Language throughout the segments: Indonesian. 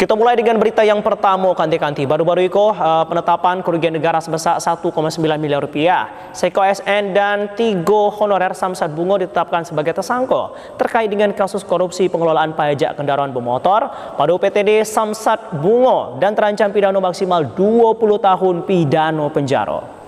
Kita mulai dengan berita yang pertama, kanti-kanti. Baru-baru itu penetapan kerugian negara sebesar 1,9 miliar rupiah. Seko ASN dan 3 honorer Samsat Bungo ditetapkan sebagai tersangka terkait dengan kasus korupsi pengelolaan pajak kendaraan bermotor pada UPTD Samsat Bungo dan terancam pidana maksimal 20 tahun pidana penjara.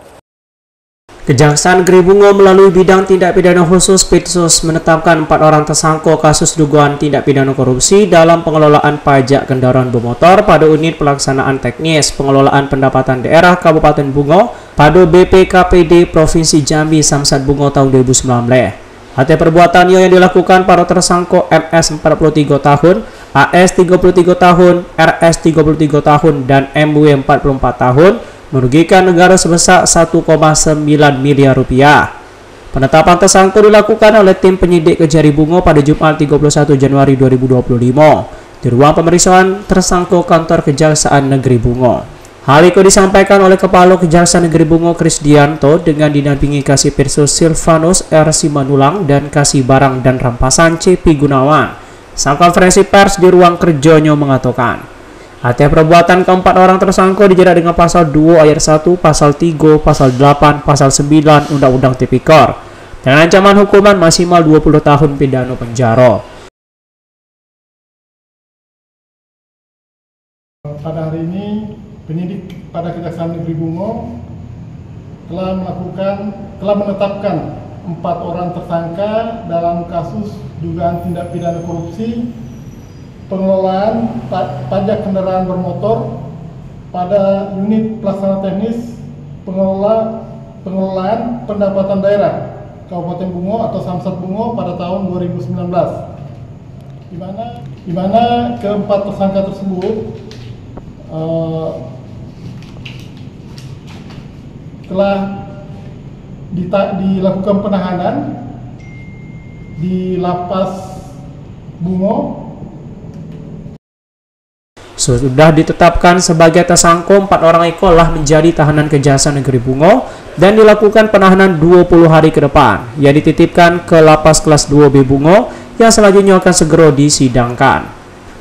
Kejaksaan Negeri Bungo melalui bidang tindak pidana khusus Pitsus menetapkan 4 orang tersangka kasus dugaan tindak pidana korupsi dalam pengelolaan pajak kendaraan bermotor pada unit pelaksanaan teknis pengelolaan pendapatan daerah Kabupaten Bungo pada BPKPD Provinsi Jambi Samsat Bungo tahun 2019. Atas perbuatannya yang dilakukan para tersangka MS 43 tahun, AS 33 tahun, RS 33 tahun, dan MW 44 tahun merugikan negara sebesar 1,9 miliar rupiah. Penetapan tersangka dilakukan oleh tim penyidik Kejari Bungo pada Jumat 31 Januari 2025 di ruang pemeriksaan tersangka kantor Kejaksaan Negeri Bungo. Hal itu disampaikan oleh Kepala Kejaksaan Negeri Bungo Krisdianto dengan dinampingi Kasih Pirsus Silvanus R. Simanulang dan Kasih Barang dan Rampasan C.P. Gunawan. Saat konferensi pers di ruang kerjanya mengatakan, atas perbuatan keempat orang tersangka dijerat dengan pasal 2 ayat 1, pasal 3, pasal 8, pasal 9 Undang-Undang Tipikor dengan ancaman hukuman maksimal 20 tahun pidana penjara. Pada hari ini penyidik pada Kejaksaan Negeri Bungo telah menetapkan 4 orang tersangka dalam kasus dugaan tindak pidana korupsi pengelolaan pajak kendaraan bermotor pada unit pelaksana teknis pengelolaan pendapatan daerah Kabupaten Bungo atau Samsat Bungo pada tahun 2019, di mana keempat tersangka tersebut telah dilakukan penahanan di Lapas Bungo. Sudah ditetapkan sebagai tersangka 4 orang itu telah menjadi tahanan Kejaksaan Negeri Bungo dan dilakukan penahanan 20 hari ke depan yang dititipkan ke Lapas Kelas 2B Bungo yang selanjutnya akan segera disidangkan.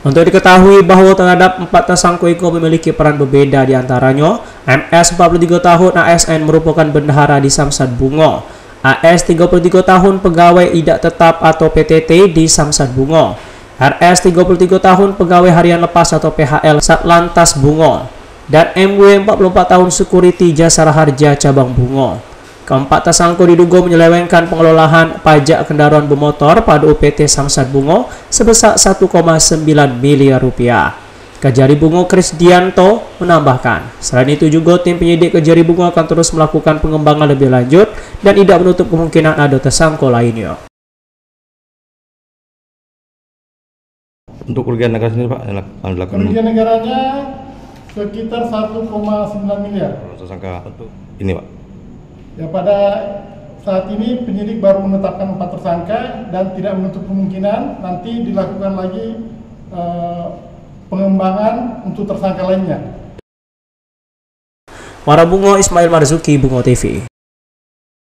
Untuk diketahui bahwa terhadap 4 tersangka itu memiliki peran berbeda, diantaranya MS 43 tahun ASN merupakan bendahara di Samsat Bungo, AS 33 tahun pegawai tidak tetap atau PTT di Samsat Bungo, RS 33 tahun pegawai harian lepas atau PHL Satlantas Bungo, dan MW 44 tahun security Jasara Harja Cabang Bungo. Keempat tersangka diduga menyelewengkan pengelolaan pajak kendaraan bermotor pada UPT Samsat Bungo sebesar 1,9 miliar rupiah. Kejari Bungo Krisdianto menambahkan, selain itu juga tim penyidik Kejari Bungo akan terus melakukan pengembangan lebih lanjut dan tidak menutup kemungkinan ada tersangka lainnya. Untuk kerugian negara sendiri, Pak, kerugian negaranya sekitar 1,9 miliar. Tersangka ini, Pak. Ya, pada saat ini penyidik baru menetapkan 4 tersangka dan tidak menutup kemungkinan nanti dilakukan lagi pengembangan untuk tersangka lainnya. Mara Bungo, Ismail Marzuki, Bungo TV.